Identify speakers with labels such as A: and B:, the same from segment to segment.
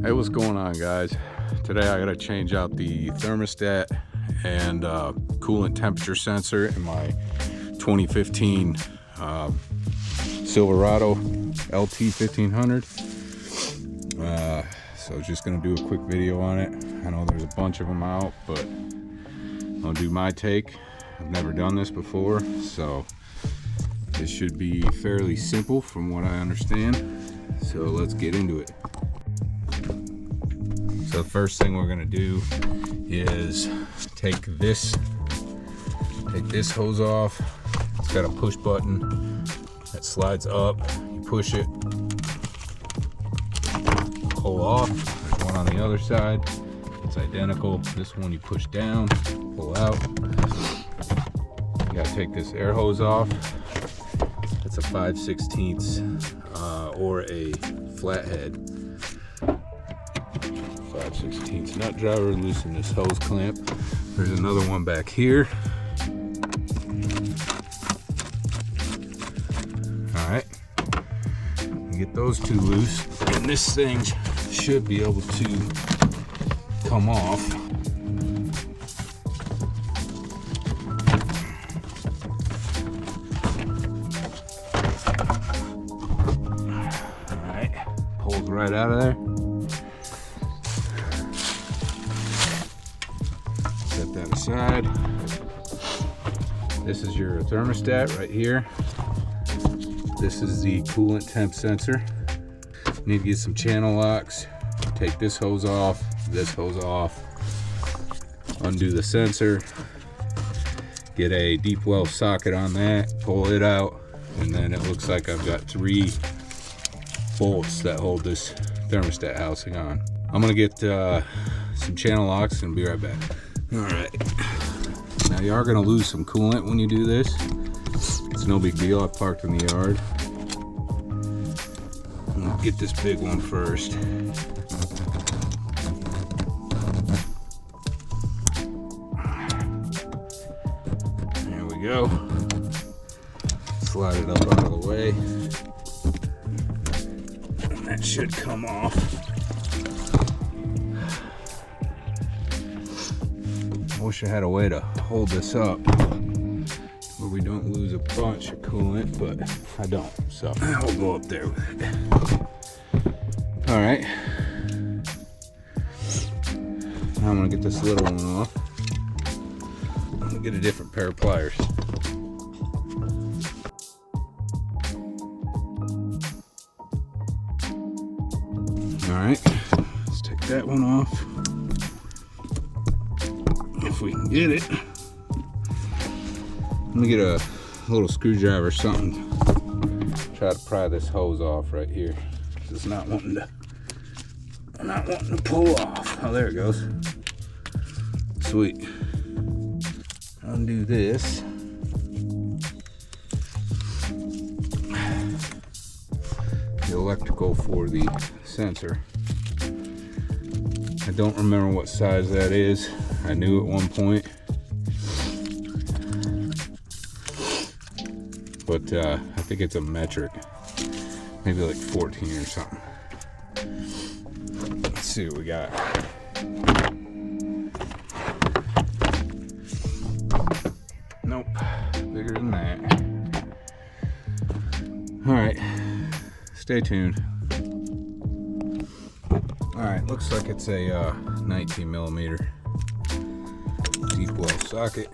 A: Hey, what's going on, guys? Today I gotta change out the thermostat and coolant temperature sensor in my 2015 Silverado LT 1500. So just gonna do a quick video on it. I know there's a bunch of them out, but I'll do my take. I've never done this before, so this should be fairly simple from what I understand. So let's get into it. So the first thing we're gonna do is take this hose off. It's got a push button that slides up. You push it, pull off. There's one on the other side. It's identical. This one you push down, pull out. You gotta take this air hose off. It's a 5/16 or a flathead. 5/16 nut driver. Loosen this hose clamp. There's another one back here. All right, get those two loose, and this thing should be able to come off. All right, pulls right out of there. Set that aside. This is your thermostat right here. This is the coolant temp sensor. You need to get some channel locks. Take this hose off, undo the sensor, get a deep well socket on that, pull it out, and then it looks like I've got 3 bolts that hold this thermostat housing on. I'm gonna get some channel locks and be right back. All right, now you are gonna lose some coolant when you do this. It's no big deal. I parked in the yard. I'll get this big one first. There we go. Slide it up out of the way. And that should come off. I wish I had a way to hold this up where we don't lose a bunch of coolant, but I don't, so I'll go up there with it. All right, now I'm gonna get this little one off. I'm gonna get a different pair of pliers. All right, let's take that one off. If we can get it. Let me get a little screwdriver or something. Try to pry this hose off right here. It's not wanting to pull off. Oh, there it goes. Sweet. Undo this. The electrical for the sensor. I don't remember what size that is. I knew at one point, but I think it's a metric, maybe like 14 or something. Let's see what we got. Nope, bigger than that. All right, stay tuned. All right, looks like it's a 19 millimeter deep well socket.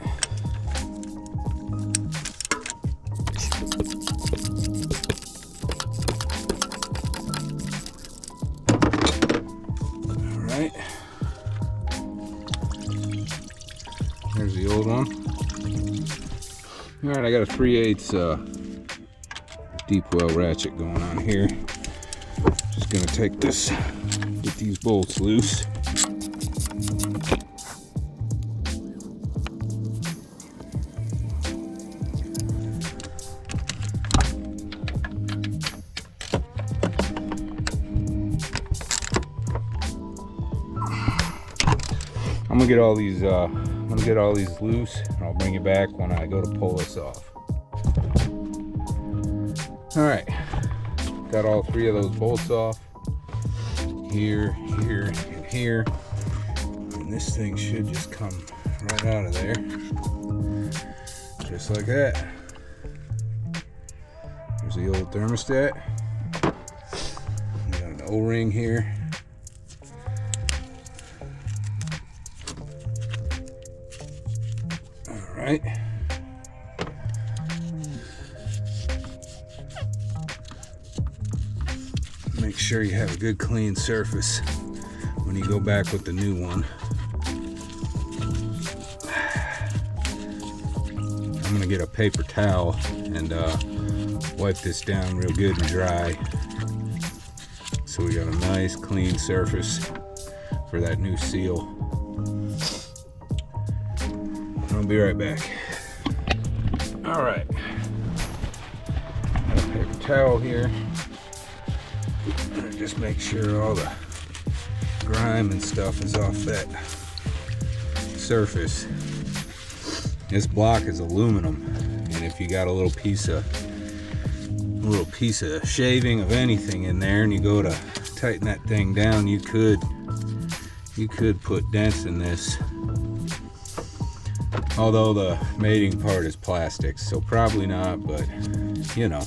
A: All right, there's the old one. All right, I got a 3/8 deep well ratchet going on here. Just gonna take this, get these bolts loose. I'm gonna get all these loose, and I'll bring you back when I go to pull this off. All right, got all 3 of those bolts off. here, here, and here. And this thing should just come right out of there. Just like that. There's the old thermostat. We got an O-ring here. All right. Make sure you have a good clean surface when you go back with the new one. I'm gonna get a paper towel and wipe this down real good and dry, so we got a nice clean surface for that new seal. I'll be right back. All right, got a paper towel here. Just make sure all the grime and stuff is off that surface. This block is aluminum, and if you got a little piece of shaving of anything in there and you go to tighten that thing down, you could put dents in this. Although the mating part is plastic, so probably not, but you know,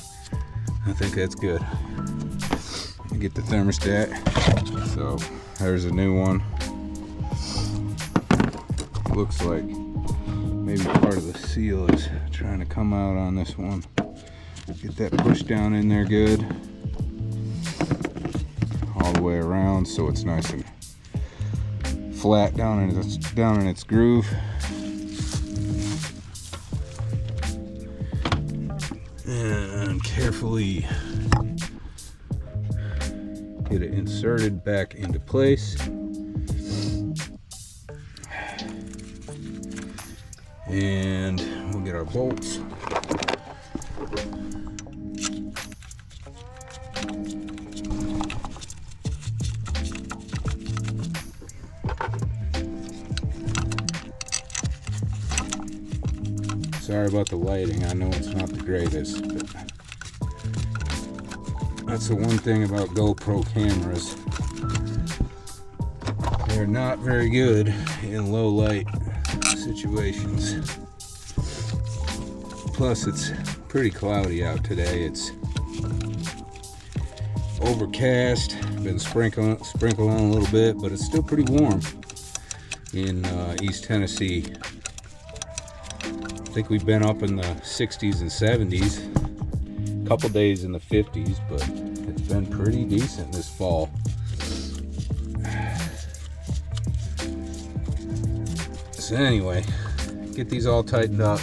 A: I think that's good. Get the thermostat. So there's a new one. Looks like maybe part of the seal is trying to come out on this one. Get that pushed down in there good, all the way around, so it's nice and flat down in its groove. And carefully get it inserted back into place. And we'll get our bolts. Sorry about the lighting, I know it's not the greatest, but that's the one thing about GoPro cameras. They're not very good in low light situations. Plus it's pretty cloudy out today. It's overcast, been sprinkling a little bit, but it's still pretty warm in East Tennessee. I think we've been up in the 60s and 70s. Couple days in the 50s, but it's been pretty decent this fall. So anyway, get these all tightened up,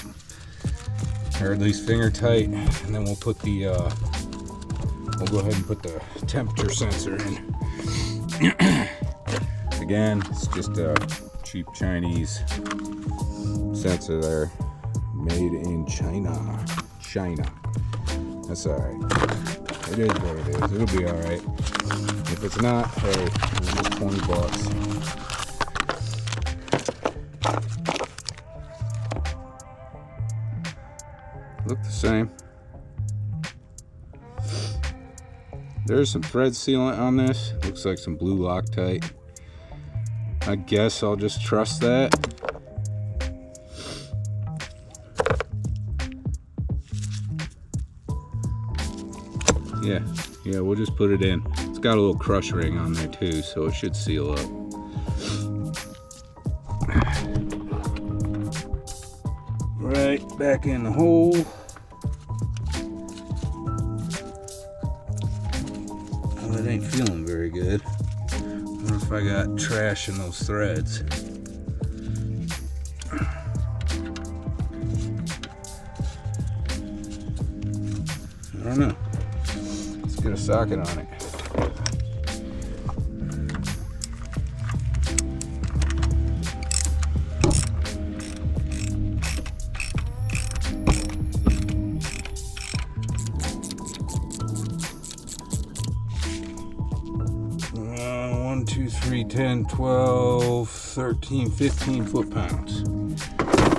A: or at least finger tight, and then we'll put the we'll go ahead and put the temperature sensor in. Again, it's just a cheap Chinese sensor there, made in China. That's alright. It is what it is. It'll be alright. If it's not, hey, it's just 20 bucks. Look the same. There's some thread sealant on this. Looks like some blue Loctite. I guess I'll just trust that. Yeah, we'll just put it in. It's got a little crush ring on there too, so it should seal up. Right back in the hole. Well, it ain't feeling very good. I wonder if I got trash in those threads. I don't know. Get a socket on it. One, 2, 3, 10, 12, 13, 15 foot-pounds.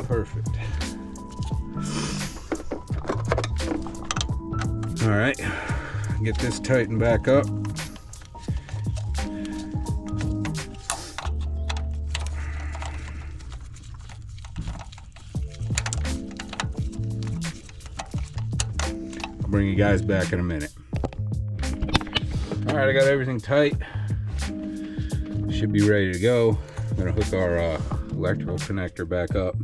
A: Perfect. All right. Get this tightened back up. bring you guys back in a minute. All right, I got everything tight. Should be ready to go. I'm gonna hook our electrical connector back up.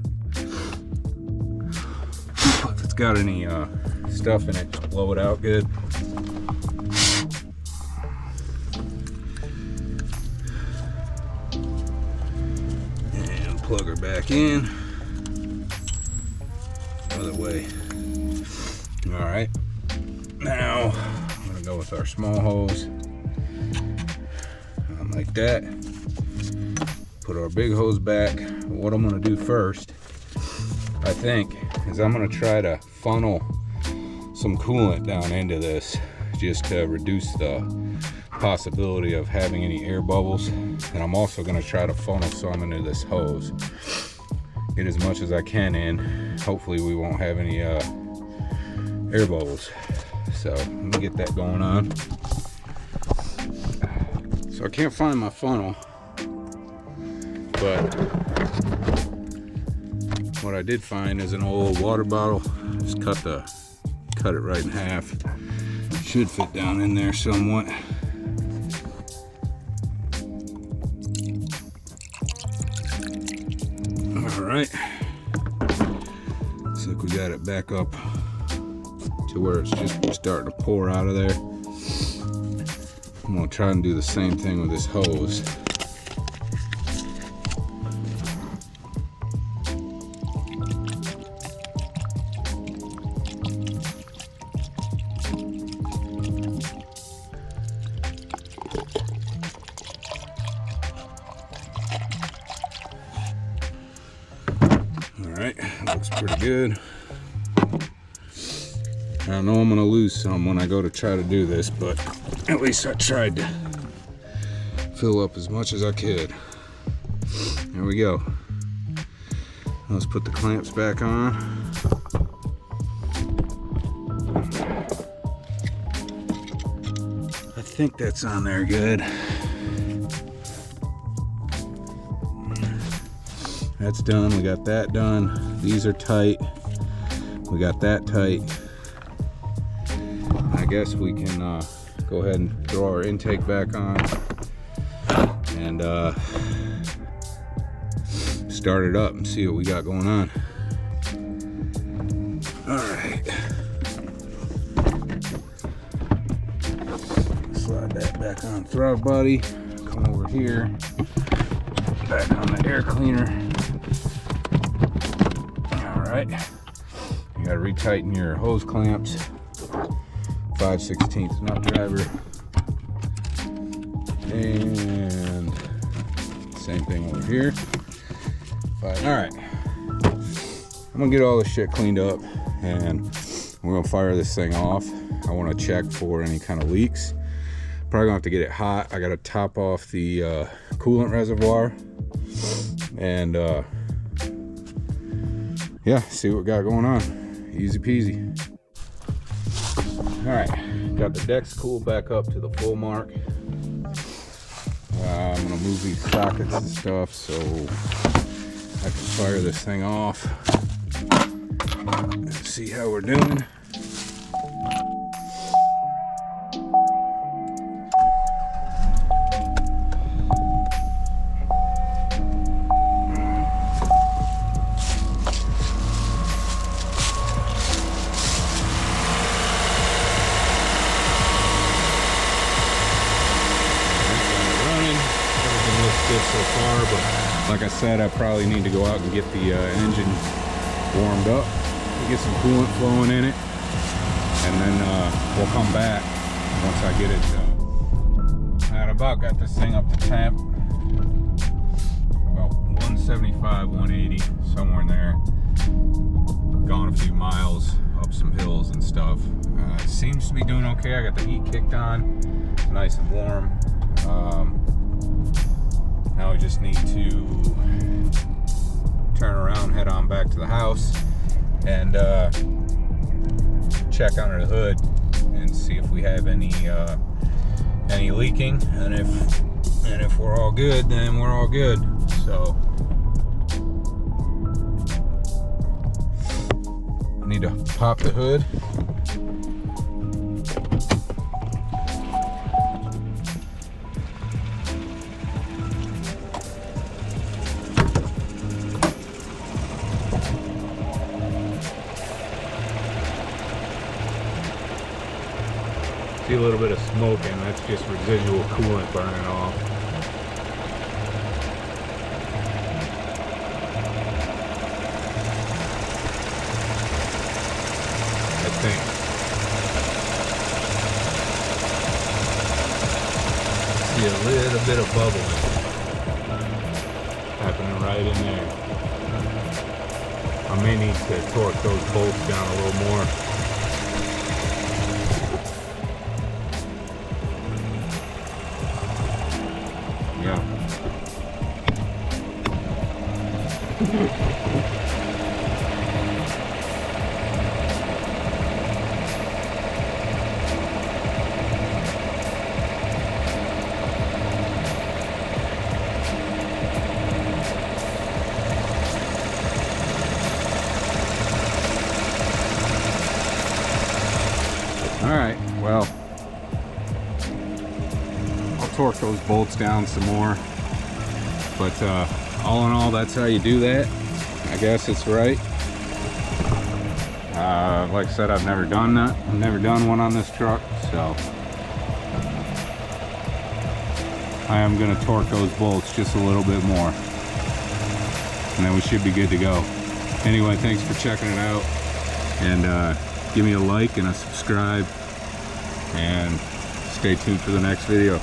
A: If it's got any stuff in it, just blow it out good. And plug her back in. Other way. All right. Now I'm gonna go with our small hose. Like that. Put our big hose back. What I'm gonna do first, I think, is I'm gonna try to funnel some coolant down into this just to reduce the possibility of having any air bubbles. And I'm also gonna try to funnel some into this hose. Get as much as I can in. Hopefully we won't have any air bubbles. So let me get that going on. So I can't find my funnel, but what I did find is an old water bottle. Just cut it right in half. Should fit down in there somewhat. All right. Looks like we got it back up to where it's just starting to pour out of there. I'm gonna try and do the same thing with this hose. All right, looks pretty good. I know I'm gonna lose some when I go to try to do this, but at least I tried to fill up as much as I could. There we go. Let's put the clamps back on. I think that's on there good. That's done. We got that done. These are tight. We got that tight. I guess we can go ahead and throw our intake back on and start it up and see what we got going on. All right. Slide that back on throttle body. Come over here. Back on the air cleaner. All right. You gotta retighten your hose clamps. 5/16 nut driver, and same thing over here. All right, I'm gonna get all this shit cleaned up and we're gonna fire this thing off. I want to check for any kind of leaks. Probably gonna have to get it hot. I gotta top off the coolant reservoir and yeah, see what we got going on. Easy peasy. All right, got the decks cooled back up to the full mark. I'm gonna move these sockets and stuff so I can fire this thing off and see how we're doing. Good so far, but like I said, I probably need to go out and get the engine warmed up, get some coolant flowing in it, and then we'll come back once I get it done. I about got this thing up to temp, about 175, 180, somewhere in there. Gone a few miles up some hills and stuff. It seems to be doing okay. I got the heat kicked on, it's nice and warm. Now we just need to turn around, head on back to the house, and check under the hood and see if we have any leaking. And if we're all good, then we're all good. So I need to pop the hood. See a little bit of smoking, that's just residual coolant burning off. I think. See a little bit of bubbling happening right in there. I may need to torque those bolts down a little more. Yeah. Alright, well, I'll torque those bolts down some more, but all in all, that's how you do that. I guess it's right. Like I said, I've never done that. I've never done one on this truck, so I am going to torque those bolts just a little bit more, and then we should be good to go. Anyway, thanks for checking it out, and give me a like and a subscribe, and stay tuned for the next video.